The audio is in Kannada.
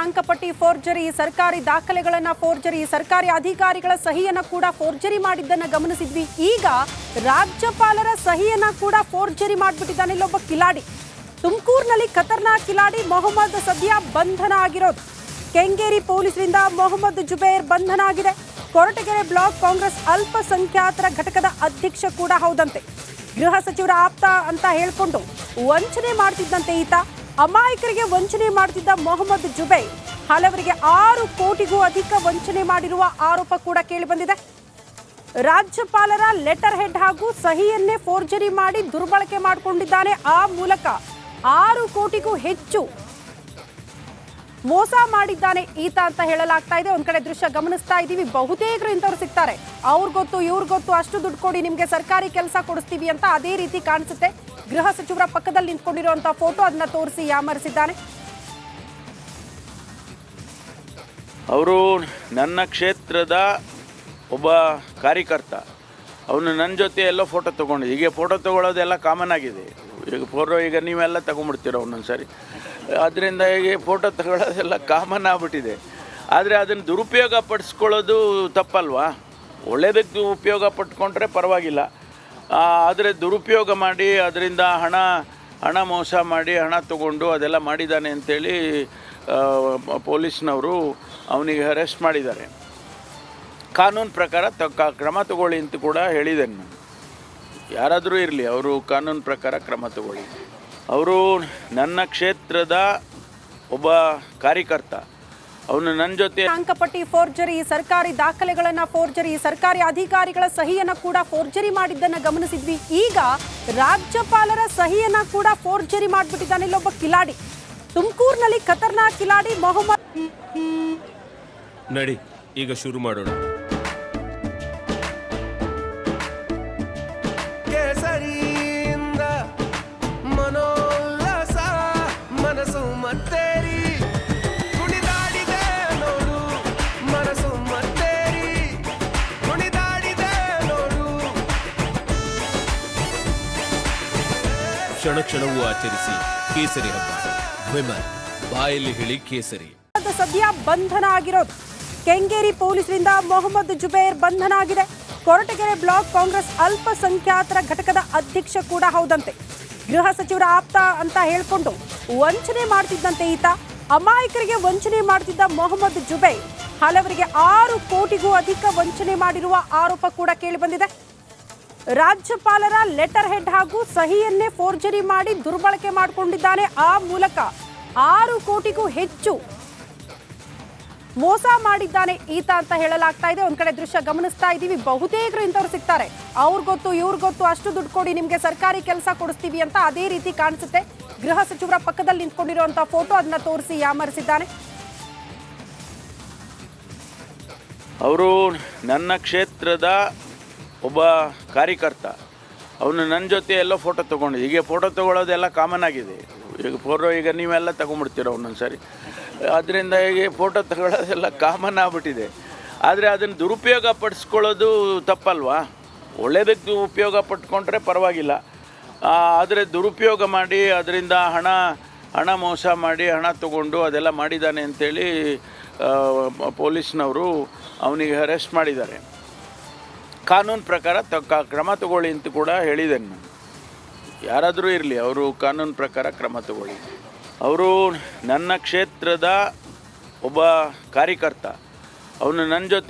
ಅಂಕಪಟ್ಟಿ ಫೋರ್ಜರಿ, ಸರ್ಕಾರಿ ದಾಖಲೆಗಳನ್ನ ಫೋರ್ಜರಿ, ಸರ್ಕಾರಿ ಅಧಿಕಾರಿಗಳ ಸಹಿಯನ್ನ ಕೂಡ ಫೋರ್ಜರಿ ಮಾಡಿದ್ದನ್ನ ಗಮನಿಸಿದ್ವಿ. ಈಗ ರಾಜ್ಯಪಾಲರ ಸಹಿಯನ್ನ ಕೂಡ ಫೋರ್ಜರಿ ಮಾಡಿಬಿಟ್ಟಿದ್ದಾನೆ ಇಲ್ಲೊಬ್ಬ ಕಿಲಾಡಿ. ತುಮಕೂರಿನಲ್ಲಿ ಖತರ್ನಾಕ್ ಕಿಲಾಡಿ ಮೊಹಮ್ಮದ್ ಸದ್ಯ ಬಂಧನ ಆಗಿರೋದು. ಕೆಂಗೇರಿ ಪೊಲೀಸರಿಂದ ಮೊಹಮ್ಮದ್ ಜುಬೇರ್ ಬಂಧನ ಆಗಿದೆ. ಕೊರಟಗೆರೆ ಬ್ಲಾಕ್ ಕಾಂಗ್ರೆಸ್ ಅಲ್ಪಸಂಖ್ಯಾತರ ಘಟಕದ ಅಧ್ಯಕ್ಷ ಕೂಡ ಹೌದಂತೆ. ಗೃಹ ಸಚಿವರ ಆಪ್ತ ಅಂತ ಹೇಳಿಕೊಂಡು ವಂಚನೆ ಮಾಡ್ತಿದ್ದಂತೆ ಈತ. ಅಮಾಯಕರಿಗೆ ವಂಚನೆ ಮಾಡ್ತಿದ್ದ ಮೊಹಮ್ಮದ್ ಜುಬೇರ್ ಹಲವರಿಗೆ 6 ಕೋಟಿಗೂ ಅಧಿಕ ವಂಚನೆ ಮಾಡಿರುವ ಆರೋಪ ಕೂಡ ಕೇಳಿಬಂದಿದೆ. ರಾಜ್ಯಪಾಲರ ಲೆಟರ್ ಹೆಡ್ ಹಾಗೂ ಸಹಿಯನ್ನೇ ಫೋರ್ಜರಿ ಮಾಡಿ ದುರ್ಬಳಕೆ ಮಾಡಿಕೊಂಡಿದ್ದಾನೆ. ಆ ಮೂಲಕ 6 ಕೋಟಿಗೂ ಹೆಚ್ಚು ಮೋಸ ಮಾಡಿದ್ದಾನೆ ಈತ ಅಂತ ಹೇಳಲಾಗ್ತಾ ಇದೆ. ಒಂದ್ ಕಡೆ ದೃಶ್ಯ ಗಮನಿಸ್ತಾ ಇದ್ದೀವಿ, ಬಹುತೇಕರು ಇಂಥವ್ರು ಸಿಗ್ತಾರೆ. ಅವ್ರ ಗೊತ್ತು ಇವ್ರ ಗೊತ್ತು, ಅಷ್ಟು ದುಡ್ಡು ಕೊಡಿ ನಿಮ್ಗೆ ಸರ್ಕಾರಿ ಕೆಲಸ ಕೊಡಿಸ್ತೀವಿ ಅಂತ ಅದೇ ರೀತಿ ಕಾಣಿಸುತ್ತೆ. ಗೃಹ ಸಚಿವರ ಪಕ್ಕದಲ್ಲಿ ನಿಂತ್ಕೊಂಡಿರುವಂತ ಫೋಟೋ ಅದನ್ನ ತೋರಿಸಿ ಯಾಮರಿಸಿದ್ದಾನೆ. ಅವರು ನನ್ನ ಕ್ಷೇತ್ರದ ಒಬ್ಬ ಕಾರ್ಯಕರ್ತ. ಅವನು ನನ್ನ ಜೊತೆ ಎಲ್ಲೋ ಫೋಟೋ ತೊಗೊಂಡಿದ್ದೆ. ಈಗ ಫೋಟೋ ತೊಗೊಳ್ಳೋದೆಲ್ಲ ಕಾಮನ್ ಆಗಿದೆ. ಈಗ ನೀವೆಲ್ಲ ತೊಗೊಂಡ್ಬಿಡ್ತೀರ ಒಂದೊಂದು ಸಾರಿ. ಅದರಿಂದ ಈಗ ಫೋಟೋ ತಗೊಳ್ಳೋದೆಲ್ಲ ಕಾಮನ್ ಆಗ್ಬಿಟ್ಟಿದೆ. ಆದರೆ ಅದನ್ನು ದುರುಪಯೋಗ ಪಡಿಸ್ಕೊಳ್ಳೋದು ತಪ್ಪಲ್ವಾ? ಒಳ್ಳೆಯದಕ್ಕೆ ಉಪಯೋಗ ಪಟ್ಕೊಂಡ್ರೆ ಪರವಾಗಿಲ್ಲ. ಆದರೆ ದುರುಪಯೋಗ ಮಾಡಿ ಅದರಿಂದ ಹಣ ಮೋಸ ಮಾಡಿ ಹಣ ತಗೊಂಡು ಅದೆಲ್ಲ ಮಾಡಿದ್ದಾನೆ ಅಂಥೇಳಿ ಪೊಲೀಸ್ನವರು ಅವನಿಗೆ ಅರೆಸ್ಟ್ ಮಾಡಿದ್ದಾರೆ. ಕಾನೂನು ಪ್ರಕಾರ ಕ್ರಮ ತಗೊಳ್ಳಿ ಅಂತ ಕೂಡ ಹೇಳಿದ್ದೇನೆ ನಾನು. ಯಾರಾದರೂ ಇರಲಿ, ಅವರು ಕಾನೂನು ಪ್ರಕಾರ ಕ್ರಮ ತಗೊಳ್ಳಿ. ಅವರು ನನ್ನ ಕ್ಷೇತ್ರದ ಒಬ್ಬ ಕಾರ್ಯಕರ್ತ. ಅವನು ನನ್ನ ಜೊತೆ ಅಂಕಪಟ್ಟಿ ಫೋರ್ಜರಿ, ಸರ್ಕಾರಿ ದಾಖಲೆಗಳನ್ನ ಫೋರ್ಜರಿ, ಸರ್ಕಾರಿ ಅಧಿಕಾರಿಗಳ ಸಹಿಯನ್ನ ಕೂಡ ಫೋರ್ಜರಿ ಮಾಡಿದ್ದನ್ನ ಗಮನಿಸಿದ್ವಿ. ಈಗ ರಾಜ್ಯಪಾಲರ ಸಹಿಯನ್ನ ಕೂಡ ಫೋರ್ಜರಿ ಮಾಡಿಬಿಟ್ಟಿದ್ದಾನೆ ಇಲ್ಲೊಬ್ಬ ಕಿಲಾಡಿ. ತುಮಕೂರಿನಲ್ಲಿ ಖತರ್ನಾಕ್ ಕಿಲಾಡಿ ಮೊಹಮ್ಮದ್. ನಡಿ ಈಗ ಶುರು ಮಾಡೋಣ. ಮನೋಲ್ಲಾಸ ಮನಸ್ಸು ಮತ್ತೇರಿ ಕುಣಿದಾಡಿದೆ ನೋಡು, ಮನಸ್ಸು ಮತ್ತೇರಿ ಕುಣಿದಾಡಿದೆ ನೋಡು. ಕ್ಷಣ ಕ್ಷಣವೂ ಆಚರಿಸಿ ಕೇಸರಿ ಹಬ್ಬ. ವಿಮಲ್ ಬಾಯಲ್ಲಿ ಹೇಳಿ ಕೇಸರಿ. ಸದ್ಯ ಬಂಧನ ಆಗಿರೋದು. ಕೆಂಗೇರಿ ಪೊಲೀಸರಿಂದ ಮೊಹಮ್ಮದ್ ಜುಬೇರ್ ಬಂಧನ ಆಗಿದೆ. ಕೊರಟಗೆರೆ ಬ್ಲಾಕ್ ಕಾಂಗ್ರೆಸ್ ಅಲ್ಪಸಂಖ್ಯಾತರ ಘಟಕದ ಅಧ್ಯಕ್ಷ ಕೂಡ ಹೌದಂತೆ. ಗೃಹ ಸಚಿವರ ಆಪ್ತ ಅಂತ ಹೇಳಿಕೊಂಡು ವಂಚನೆ ಮಾಡ್ತಿದ್ದಂತೆ ಈತ. ಅಮಾಯಕರಿಗೆ ವಂಚನೆ ಮಾಡ್ತಿದ್ದ ಮೊಹಮ್ಮದ್ ಜುಬೇರ್ ಹಲವರಿಗೆ 6 ಕೋಟಿಗೂ ಅಧಿಕ ವಂಚನೆ ಮಾಡಿರುವ ಆರೋಪ ಕೂಡ ಕೇಳಿಬಂದಿದೆ. ರಾಜ್ಯಪಾಲರ ಲೆಟರ್ ಹೆಡ್ ಹಾಗೂ ಸಹಿಯನ್ನೇ ಫೋರ್ಜರಿ ಮಾಡಿ ದುರ್ಬಳಕೆ ಮಾಡಿಕೊಂಡಿದ್ದಾನೆ. ಆ ಮೂಲಕ 6 ಕೋಟಿಗೂ ಹೆಚ್ಚು ಮೋಸ ಮಾಡಿದ್ದಾನೆ ಈತ ಅಂತ ಹೇಳಲಾಗ್ತಾ ಇದೆ. ಒಂದ್ ಕಡೆ ದೃಶ್ಯ ಗಮನಿಸ್ತಾ ಇದ್ದೀವಿ, ಬಹುತೇಕರು ಇಂಥವ್ರು ಸಿಗ್ತಾರೆ. ಅವ್ರ ಗೊತ್ತು ಇವ್ರ ಗೊತ್ತು, ಅಷ್ಟು ದುಡ್ಡು ಕೊಡಿ ನಿಮ್ಗೆ ಸರ್ಕಾರಿ ಕೆಲಸ ಕೊಡಿಸ್ತೀವಿ ಅಂತ ಅದೇ ರೀತಿ ಕಾಣಿಸುತ್ತೆ. ಗೃಹ ಸಚಿವರ ಪಕ್ಕದಲ್ಲಿ ನಿಂತ್ಕೊಂಡಿರುವಂತ ಫೋಟೋ ಅದನ್ನ ತೋರಿಸಿ ಯಾಮರಿಸಿದ್ದಾನೆ. ಅವರು ನನ್ನ ಕ್ಷೇತ್ರದ ಒಬ್ಬ ಕಾರ್ಯಕರ್ತ. ಅವನು ನನ್ನ ಜೊತೆ ಎಲ್ಲೋ ಫೋಟೋ ತೊಗೊಂಡಿದ್ದೆ. ಈಗ ಫೋಟೋ ತೊಗೊಳ್ಳೋದೆಲ್ಲ ಕಾಮನ್ ಆಗಿದೆ. ಈಗ ನೀವೆಲ್ಲ ತೊಗೊಂಡ್ಬಿಡ್ತೀರ ಒಂದೊಂದು ಸಾರಿ. ಅದರಿಂದ ಈಗ ಫೋಟೋ ತಗೊಳ್ಳೋದೆಲ್ಲ ಕಾಮನ್ ಆಗ್ಬಿಟ್ಟಿದೆ. ಆದರೆ ಅದನ್ನು ದುರುಪಯೋಗ ಪಡಿಸ್ಕೊಳ್ಳೋದು ತಪ್ಪಲ್ವಾ? ಒಳ್ಳೆಯದಕ್ಕೆ ಉಪಯೋಗ ಪಟ್ಕೊಂಡ್ರೆ ಪರವಾಗಿಲ್ಲ. ಆದರೆ ದುರುಪಯೋಗ ಮಾಡಿ ಅದರಿಂದ ಹಣ ಮೋಸ ಮಾಡಿ ಹಣ ತಗೊಂಡು ಅದೆಲ್ಲ ಮಾಡಿದ್ದಾನೆ ಅಂಥೇಳಿ ಪೊಲೀಸ್ನವರು ಅವನಿಗೆ ಅರೆಸ್ಟ್ ಮಾಡಿದ್ದಾರೆ. ಕಾನೂನು ಪ್ರಕಾರ ಕ್ರಮ ತಗೊಳ್ಳಿ ಅಂತ ಕೂಡ ಹೇಳಿದ್ದೇನೆ ನಾನು. ಯಾರಾದರೂ ಇರಲಿ, ಅವರು ಕಾನೂನು ಪ್ರಕಾರ ಕ್ರಮ ತಗೊಳ್ಳಿ. ಅವರು ನನ್ನ ಕ್ಷೇತ್ರದ ಒಬ್ಬ ಕಾರ್ಯಕರ್ತ. ಅವನು ನನ್ನ ಜೊತೆ